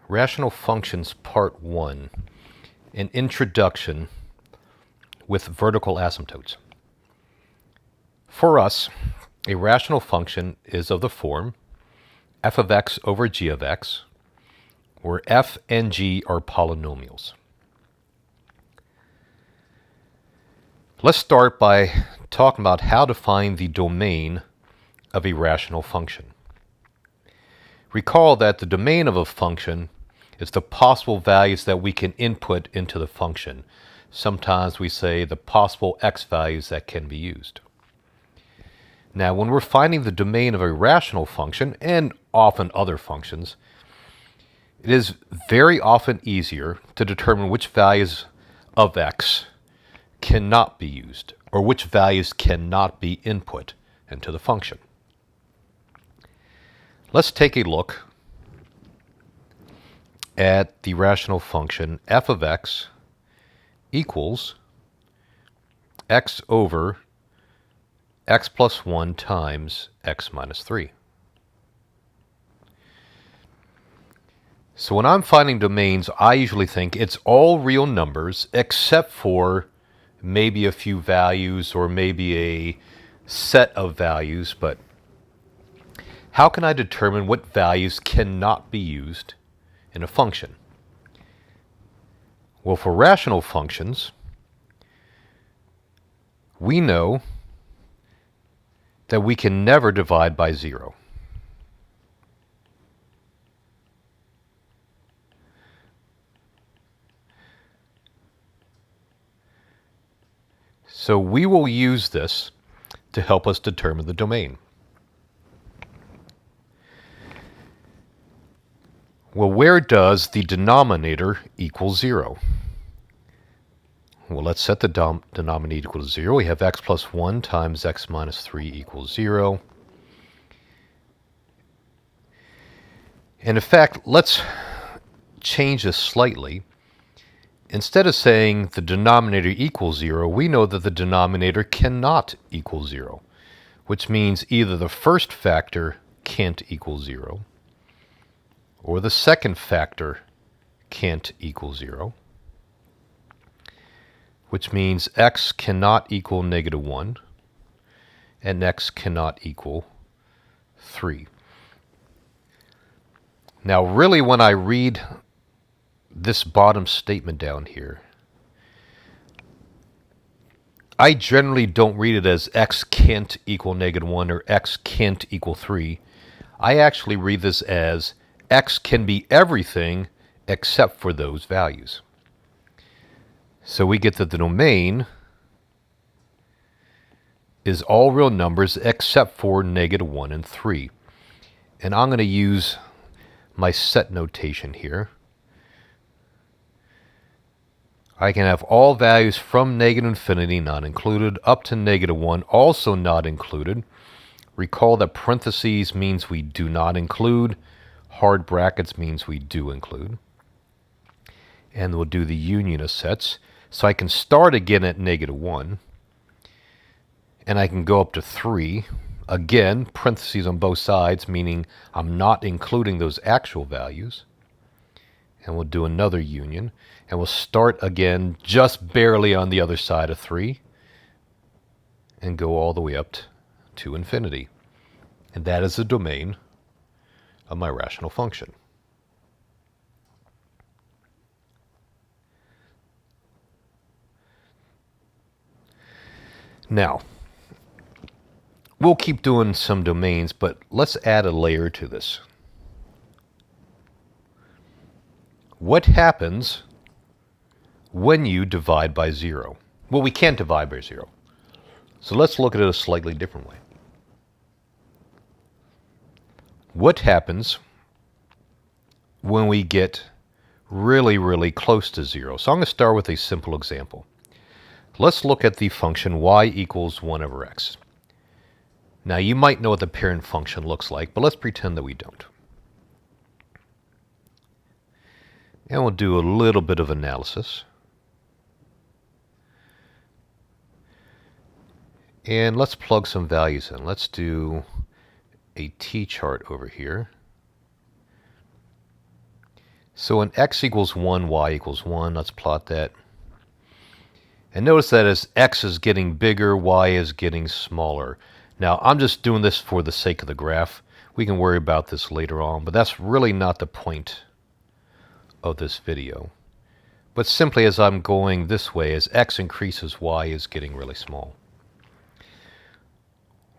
Rational Functions Part 1, an introduction with vertical asymptotes. For us, a rational function is of the form f of x over g of x, where f and g are polynomials. Let's start by talking about how to find the domain of a rational function. Recall that the domain of a function is the possible values that we can input into the function. Sometimes we say the possible x values that can be used. Now, when we're finding the domain of a rational function, and often other functions, it is very often easier to determine which values of x cannot be used, or which values cannot be input into the function. Let's take a look at the rational function f of x equals x over x plus 1 times x minus 3. So when I'm finding domains, I usually think it's all real numbers except for maybe a few values or maybe a set of values, but how can I determine what values cannot be used in a function? Well, for rational functions, we know that we can never divide by 0. So we will use this to help us determine the domain. Well, where does the denominator equal 0? Well, let's set the denominator equal to 0. We have x plus 1 times x minus 3 equals 0. And in fact, let's change this slightly. Instead of saying the denominator equals 0, we know that the denominator cannot equal 0, which means either the first factor can't equal 0, or the second factor can't equal 0, which means x cannot equal negative 1, and x cannot equal 3. Now, really, when I read this bottom statement down here, I generally don't read it as x can't equal negative 1 or x can't equal 3. I actually read this as x can be everything except for those values. So we get that the domain is all real numbers except for negative 1 and 3. And I'm going to use my set notation here. I can have all values from negative infinity not included up to negative 1 also not included. Recall that parentheses means we do not include. Hard brackets means we do include. And we'll do the union of sets. So I can start again at negative 1. And I can go up to 3. Again, parentheses on both sides, meaning I'm not including those actual values. And we'll do another union. And we'll start again just barely on the other side of 3. And go all the way up to infinity. And that is the domain of my rational function. Now, we'll keep doing some domains, but let's add a layer to this. What happens when you divide by 0? Well, we can't divide by 0. So let's look at it a slightly different way. What happens when we get really, really close to 0? So I'm going to start with a simple example. Let's look at the function y equals 1 over x. Now, you might know what the parent function looks like, but let's pretend that we don't. And we'll do a little bit of analysis. And let's plug some values in. Let's do a t-chart over here. So when x equals 1, y equals 1, let's plot that. And notice that as x is getting bigger, y is getting smaller. Now, I'm just doing this for the sake of the graph. We can worry about this later on, but that's really not the point of this video. But simply as I'm going this way, as x increases, y is getting really small.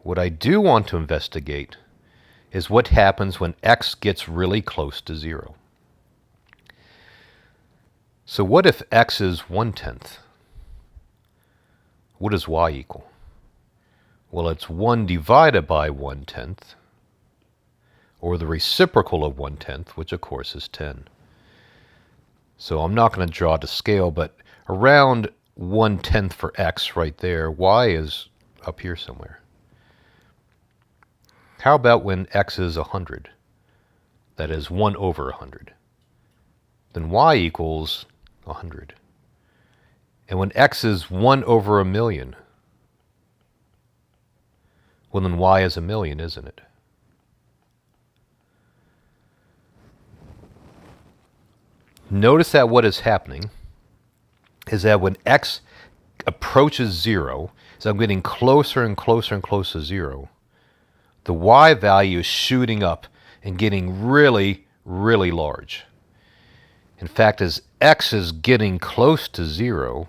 What I do want to investigate is what happens when x gets really close to 0. So what if x is 1/10? What does y equal? Well, it's 1 divided by 1/10, or the reciprocal of 1/10, which of course is 10. So I'm not going to draw to scale, but around 1/10 for x right there, y is up here somewhere. How about when x is 100? That is 1 over 100. Then y equals 100. And when x is 1 over 1,000,000, well then y is 1,000,000, isn't it? Notice that what is happening is that when x approaches 0, as I'm getting closer and closer and closer to 0, the y value is shooting up and getting really, really large. In fact, as x is getting close to 0,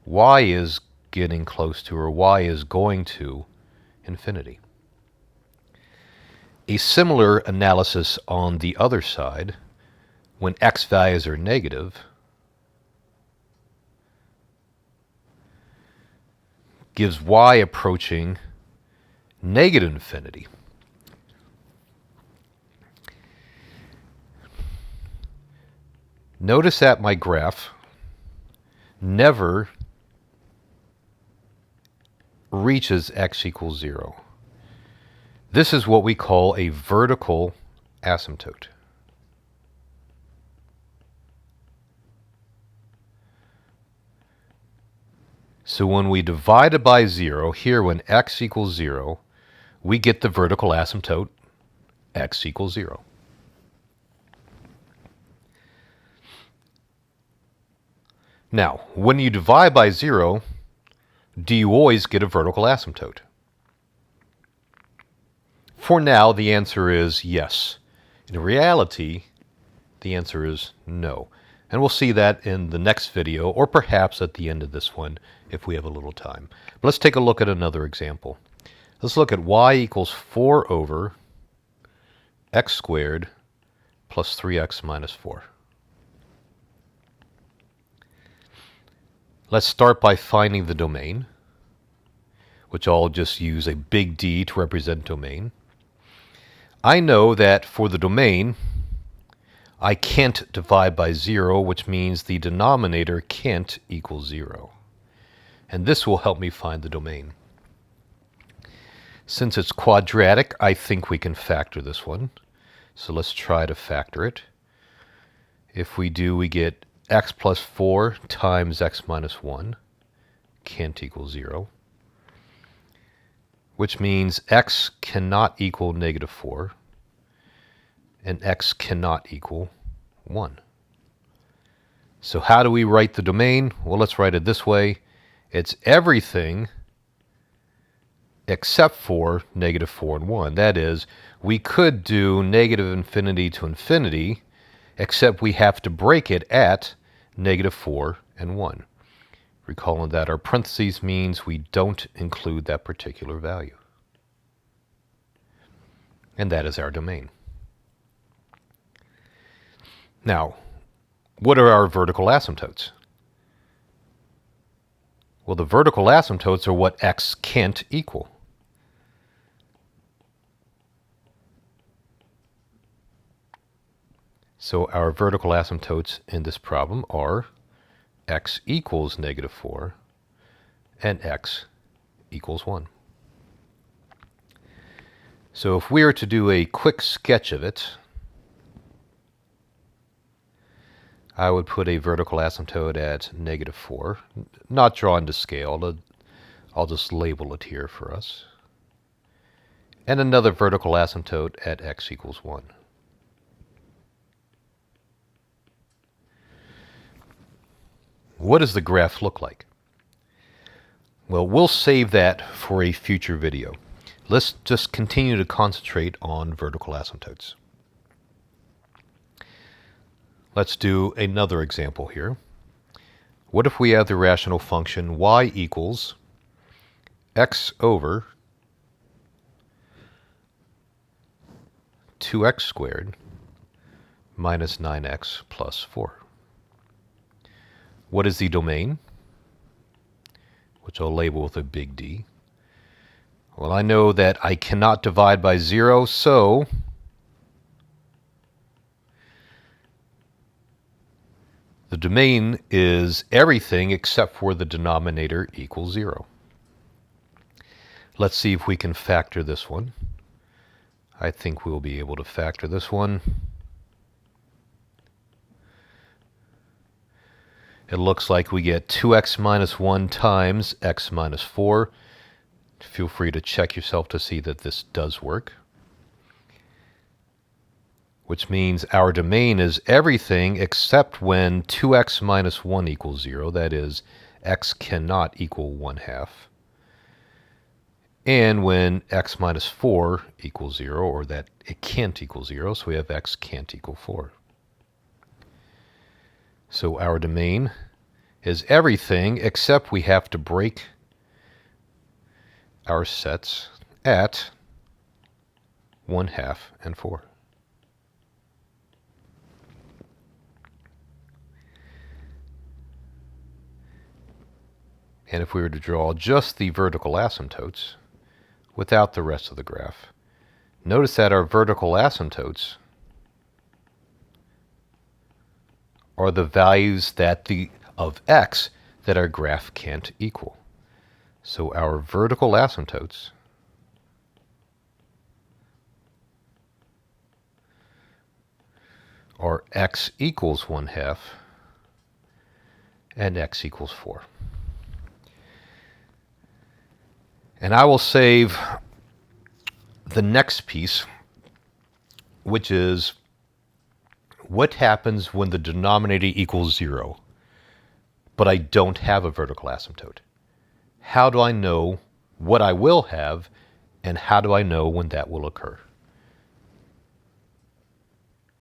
y is getting close to, or y is going to, infinity. A similar analysis on the other side, when x values are negative, gives y approaching negative infinity. Notice that my graph never reaches x equals 0. This is what we call a vertical asymptote. So when we divide it by 0, here when x equals 0, we get the vertical asymptote x equals 0. Now, when you divide by 0, do you always get a vertical asymptote? For now, the answer is yes. In reality, the answer is no. And we'll see that in the next video, or perhaps at the end of this one, if we have a little time. But let's take a look at another example. Let's look at y equals 4 over x squared plus 3x minus 4. Let's start by finding the domain, which I'll just use a big D to represent domain. I know that for the domain, I can't divide by 0, which means the denominator can't equal 0. And this will help me find the domain. Since it's quadratic, I think we can factor this one. So let's try to factor it. If we do, we get x plus 4 times x minus 1 can't equal 0, which means x cannot equal negative 4, and x cannot equal 1. So how do we write the domain? Well, let's write it this way. It's everything except for negative 4 and 1. That is, we could do negative infinity to infinity, except we have to break it at negative 4 and 1. Recalling that our parentheses means we don't include that particular value. And that is our domain. Now, what are our vertical asymptotes? Well, the vertical asymptotes are what x can't equal. So our vertical asymptotes in this problem are x equals negative 4 and x equals 1. So if we were to do a quick sketch of it, I would put a vertical asymptote at negative 4, not drawn to scale. I'll just label it here for us. And another vertical asymptote at x equals 1. what does the graph look like? Well, we'll save that for a future video. Let's just continue to concentrate on vertical asymptotes. Let's do another example here. What if we have the rational function y equals x over 2x squared minus 9x plus 4? What is the domain? Which I'll label with a big D. Well, I know that I cannot divide by 0, so the domain is everything except for the denominator equals 0. Let's see if we can factor this one. I think we'll be able to factor this one. It looks like we get 2x minus 1 times x minus 4. Feel free to check yourself to see that this does work. Which means our domain is everything except when 2x minus 1 equals 0. That is, x cannot equal 1/2. And when x minus 4 equals 0, or that it can't equal 0, so we have x can't equal 4. So our domain is everything except we have to break our sets at 1/2 and 4. And if we were to draw just the vertical asymptotes without the rest of the graph, notice that our vertical asymptotes are the values of x that our graph can't equal. So our vertical asymptotes are x equals 1/2 and x equals 4. And I will save the next piece, which is what happens when the denominator equals 0, but I don't have a vertical asymptote. How do I know what I will have, and how do I know when that will occur?